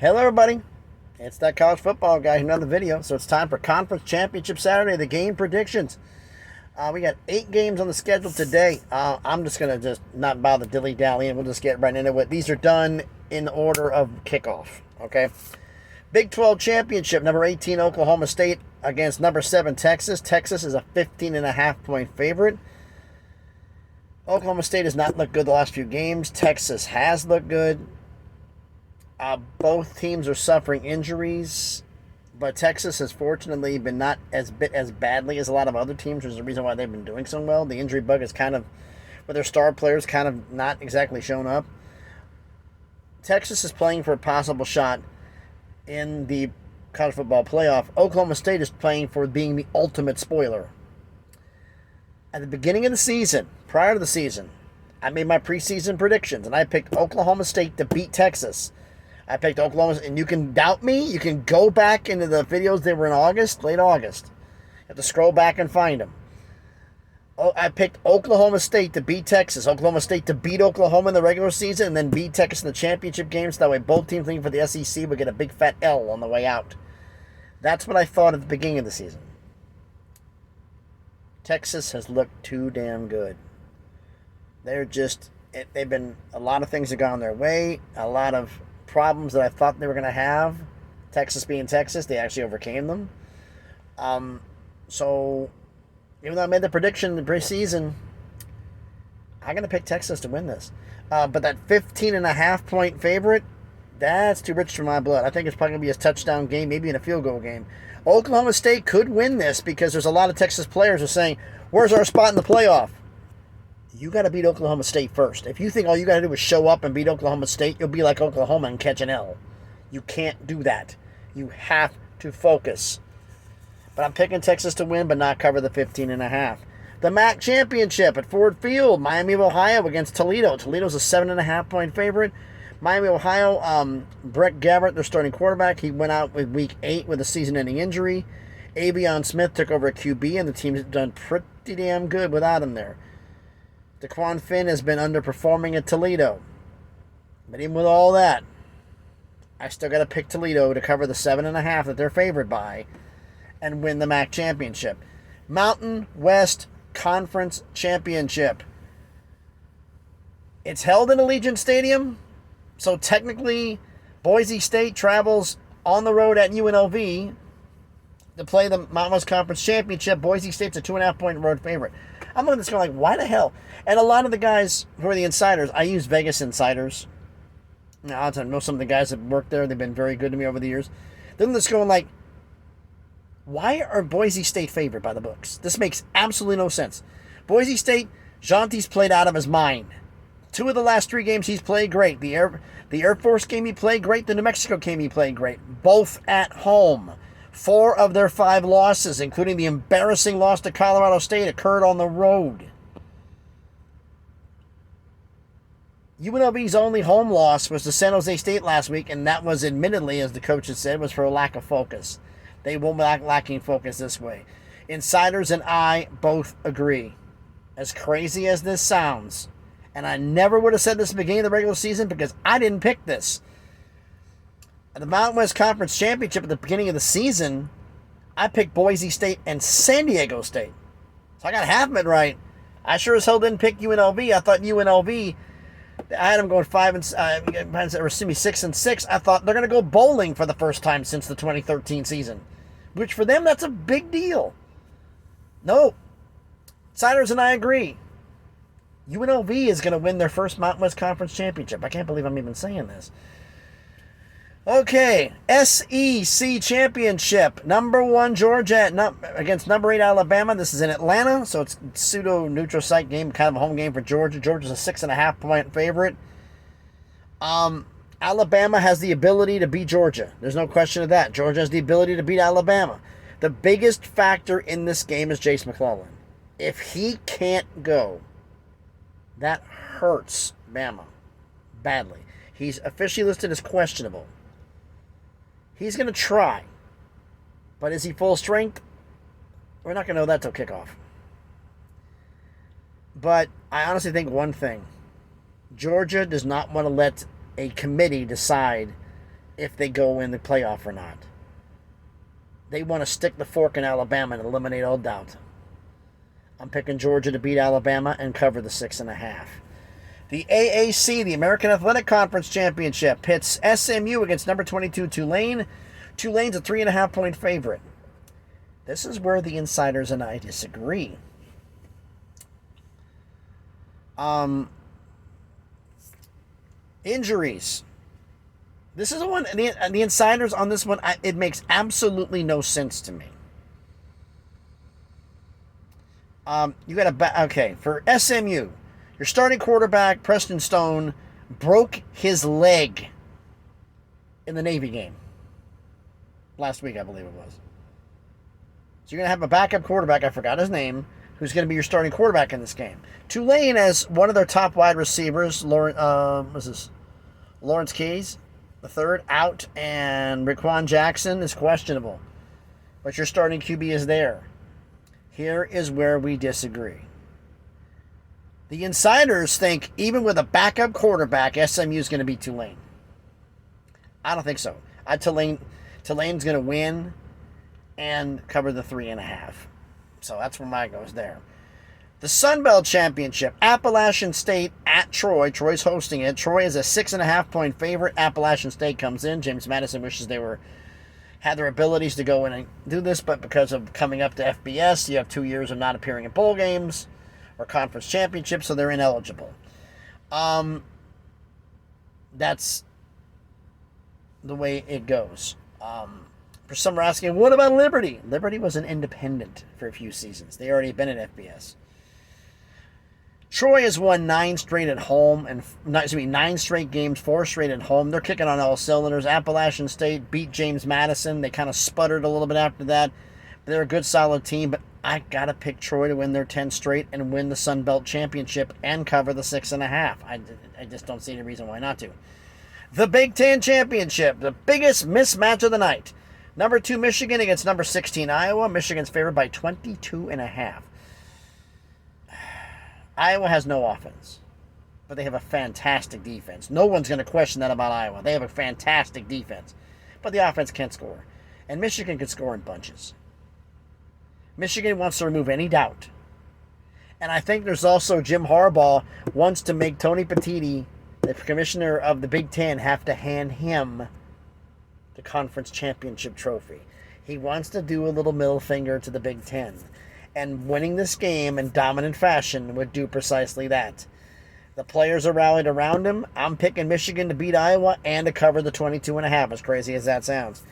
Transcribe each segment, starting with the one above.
Hello, everybody. It's that college football guy, another video. So it's time for Conference Championship Saturday, the game predictions. We got 8 games on the schedule today. I'm just going to just not bother dilly-dallying. We'll just get right into it. These are done in order of kickoff, okay? Big 12 Championship, number 18, Oklahoma State against number 7, Texas. Texas is a 15.5-point favorite. Oklahoma State has not looked good the last few games. Texas has looked good. Both teams are suffering injuries, but Texas has fortunately been not as bit as badly as a lot of other teams, which is the reason why they've been doing so well. The injury bug is kind of, with their star players, kind of not exactly shown up. Texas is playing for a possible shot in the college football playoff. Oklahoma State is playing for being the ultimate spoiler. At the beginning of the season, prior to the season, I made my preseason predictions, and I picked Oklahoma State to beat Texas. I picked Oklahoma, and you can doubt me. You can go back into the videos. They were in August, late August. You have to scroll back and find them. I picked Oklahoma State to beat Texas. Oklahoma State to beat Oklahoma in the regular season and then beat Texas in the championship games. That way both teams leaving for the SEC would get a big fat L on the way out. That's what I thought at the beginning of the season. Texas has looked too damn good. They've been, a lot of things have gone their way. A lot of problems that I thought they were going to have, Texas being Texas, they actually overcame them. So, even though I made the prediction in the preseason, I'm going to pick Texas to win this. But that 15.5-point favorite, that's too rich for my blood. I think it's probably going to be a touchdown game, maybe in a field goal game. Oklahoma State could win this because there's a lot of Texas players who are saying, where's our spot in the playoff? You got to beat Oklahoma State first. If you think all you got to do is show up and beat Oklahoma State, you'll be like Oklahoma and catch an L. You can't do that. You have to focus. But I'm picking Texas to win, but not cover the 15.5. The MAC Championship at Ford Field, Miami of Ohio against Toledo. Toledo's a 7.5-point favorite. Miami of Ohio, Brett Gabbert, their starting quarterback. He went out with week 8 with a season-ending injury. Avion Smith took over at QB, and the team's done pretty damn good without him there. DeQuan Finn has been underperforming at Toledo. But even with all that, I still got to pick Toledo to cover the 7.5 that they're favored by and win the MAC championship. Mountain West Conference Championship. It's held in Allegiant Stadium, so technically Boise State travels on the road at UNLV to play the Mountain West Conference Championship. Boise State's a 2.5-point road favorite. I'm looking at this going like, why the hell? And a lot of the guys who are the insiders, I use Vegas insiders. Now, I know some of the guys that work there. They've been very good to me over the years. They're just going like, why are Boise State favored by the books? This makes absolutely no sense. Boise State, Jonty's played out of his mind. 2 of the last 3 games he's played great. The Air Force game he played great. The New Mexico game he played great. Both at home. 4 of their 5 losses, including the embarrassing loss to Colorado State, occurred on the road. UNLV's only home loss was to San Jose State last week, and that was admittedly, as the coach had said, was for a lack of focus. They will be lacking focus this way. Insiders and I both agree. As crazy as this sounds, and I never would have said this at the beginning of the regular season because I didn't pick this. At the Mountain West Conference Championship at the beginning of the season, I picked Boise State and San Diego State. So I got half of it right. I sure as hell didn't pick UNLV. I thought UNLV, I had them going 6-6. I thought they're going to go bowling for the first time since the 2013 season, which for them, that's a big deal. No. Siders and I agree. UNLV is going to win their first Mountain West Conference Championship. I can't believe I'm even saying this. Okay, SEC Championship. Number 1 Georgia against number 8 Alabama. This is in Atlanta, so it's pseudo-neutral site game, kind of a home game for Georgia. Georgia's a 6.5-point favorite. Alabama has the ability to beat Georgia. There's no question of that. Georgia has the ability to beat Alabama. The biggest factor in this game is Jace McClellan. If he can't go, that hurts Bama badly. He's officially listed as questionable. He's going to try. But is he full strength? We're not going to know that till kickoff. But I honestly think one thing. Georgia does not want to let a committee decide if they go in the playoff or not. They want to stick the fork in Alabama and eliminate all doubt. I'm picking Georgia to beat Alabama and cover the 6.5. The AAC, the American Athletic Conference Championship, pits SMU against number 22 Tulane. Tulane's a 3.5-point favorite. This is where the insiders and I disagree. Injuries. This is the one, the insiders on this one, it makes absolutely no sense to me. You got to, okay, for SMU, your starting quarterback, Preston Stone, broke his leg in the Navy game. Last week, I believe it was. So you're going to have a backup quarterback, I forgot his name, who's going to be your starting quarterback in this game. Tulane has one of their top wide receivers, Lawrence Keys, the third, out, and Raquan Jackson is questionable. But your starting QB is there. Here is where we disagree. The insiders think even with a backup quarterback, SMU is going to beat Tulane. I don't think so. Tulane's going to win and cover the 3.5. So that's where my goes there. The Sun Belt Championship, Appalachian State at Troy. Troy's hosting it. Troy is a 6.5-point favorite. Appalachian State comes in. James Madison wishes they had their abilities to go in and do this, but because of coming up to FBS, you have 2 years of not appearing in bowl games or conference championships, so they're ineligible. That's the way it goes. For some are asking, what about Liberty? Liberty was an independent for a few seasons. They already been in FBS. Troy has won 9 straight at home, and 9 straight games, 4 straight at home. They're kicking on all cylinders. Appalachian State beat James Madison. They kind of sputtered a little bit after that. They're a good, solid team, but I got to pick Troy to win their 10 straight and win the Sun Belt Championship and cover the 6.5. I just don't see any reason why not to. The Big Ten Championship, the biggest mismatch of the night. Number 2 Michigan against number 16 Iowa. Michigan's favored by 22.5. Iowa has no offense, but they have a fantastic defense. No one's going to question that about Iowa. They have a fantastic defense, but the offense can't score. And Michigan can score in bunches. Michigan wants to remove any doubt. And I think there's also Jim Harbaugh wants to make Tony Petitti, the commissioner of the Big Ten, have to hand him the conference championship trophy. He wants to do a little middle finger to the Big Ten. And winning this game in dominant fashion would do precisely that. The players are rallied around him. I'm picking Michigan to beat Iowa and to cover the 22.5, as crazy as that sounds.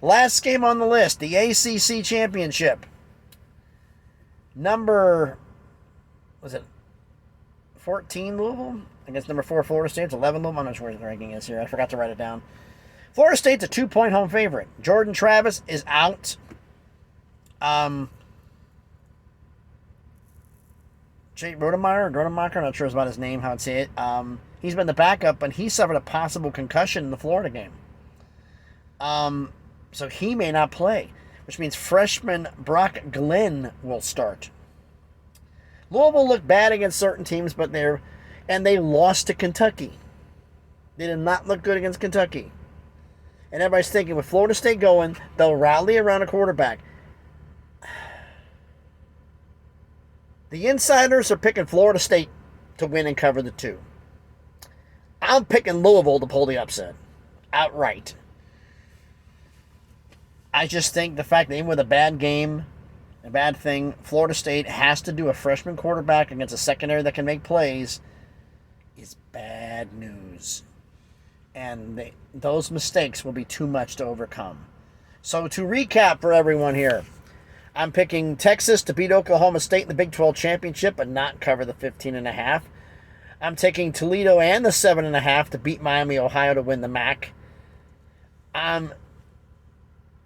Last game on the list, the ACC Championship. Number, was it 14 Louisville? I guess number 4 Florida State. It's 11 Louisville. I'm not sure where the ranking is here. I forgot to write it down. Florida State's a 2-point home favorite. Jordan Travis is out. Jay Rodemacher, I'm not sure about his name, how I'd say it. He's been the backup, but he suffered a possible concussion in the Florida game. So he may not play, which means freshman Brock Glenn will start. Louisville looked bad against certain teams, but they lost to Kentucky. They did not look good against Kentucky. And everybody's thinking, with Florida State going, they'll rally around a quarterback. The insiders are picking Florida State to win and cover the 2. I'm picking Louisville to pull the upset. Outright. I just think the fact that even with a bad game, a bad thing, Florida State has to do a freshman quarterback against a secondary that can make plays is bad news. And those mistakes will be too much to overcome. So to recap for everyone here, I'm picking Texas to beat Oklahoma State in the Big 12 Championship but not cover the 15.5. I'm taking Toledo and the 7.5 to beat Miami, Ohio to win the MAC. I'm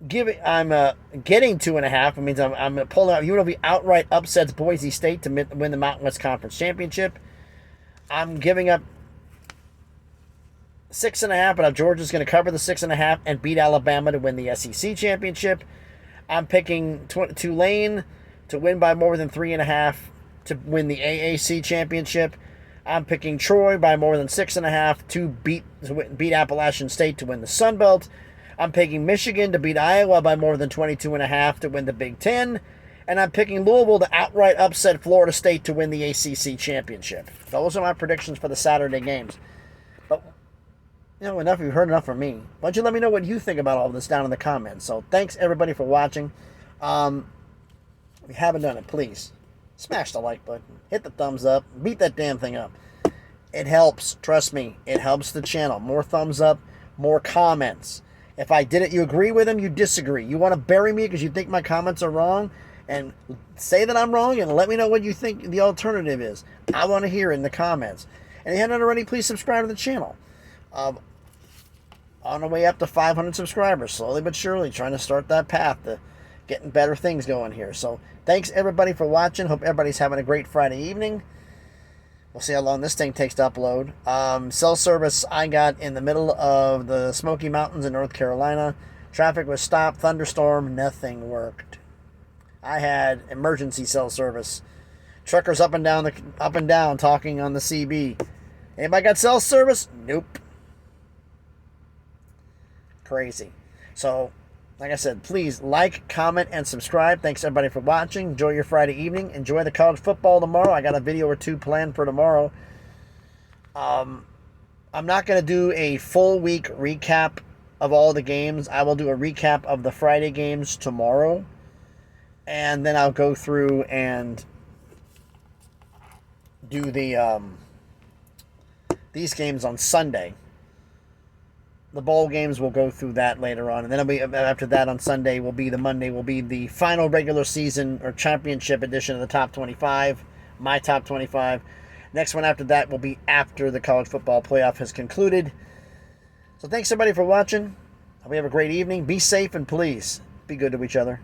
getting 2.5. It means I'm pulling out UNLV outright upsets Boise State to win the Mountain West Conference Championship. I'm giving up 6.5, but Georgia's going to cover the 6.5 and beat Alabama to win the SEC Championship. I'm picking Tulane to win by more than 3.5 to win the AAC Championship. I'm picking Troy by more than 6.5 to beat Appalachian State to win the Sun Belt. I'm picking Michigan to beat Iowa by more than 22.5 to win the Big Ten. And I'm picking Louisville to outright upset Florida State to win the ACC championship. Those are my predictions for the Saturday games. But, enough. You've heard enough from me. Why don't you let me know what you think about all this down in the comments. So, thanks, everybody, for watching. If you haven't done it, please smash the like button. Hit the thumbs up. Beat that damn thing up. It helps. Trust me. It helps the channel. More thumbs up, more comments. If I did it, you agree with them, you disagree. You want to bury me because you think my comments are wrong? And say that I'm wrong and let me know what you think the alternative is. I want to hear it in the comments. And if you haven't already, please subscribe to the channel. On the way up to 500 subscribers, slowly but surely, trying to start that path to getting better things going here. So thanks everybody for watching. Hope everybody's having a great Friday evening. We'll see how long this thing takes to upload. Cell service I got in the middle of the Smoky Mountains in North Carolina. Traffic was stopped, thunderstorm, nothing worked. I had emergency cell service. Truckers up and down talking on the CB. Anybody got cell service? Nope. Crazy. So, like I said, please like, comment, and subscribe. Thanks everybody for watching. Enjoy your Friday evening. Enjoy the college football tomorrow. I got a video or two planned for tomorrow. I'm not going to do a full week recap of all the games. I will do a recap of the Friday games tomorrow. And then I'll go through and do the these games on Sunday. The bowl games, will go through that later on. And then after that on Sunday will be the final regular season or championship edition of the Top 25, my Top 25. Next one after that will be after the college football playoff has concluded. So thanks everybody for watching. Hope you have a great evening. Be safe and please be good to each other.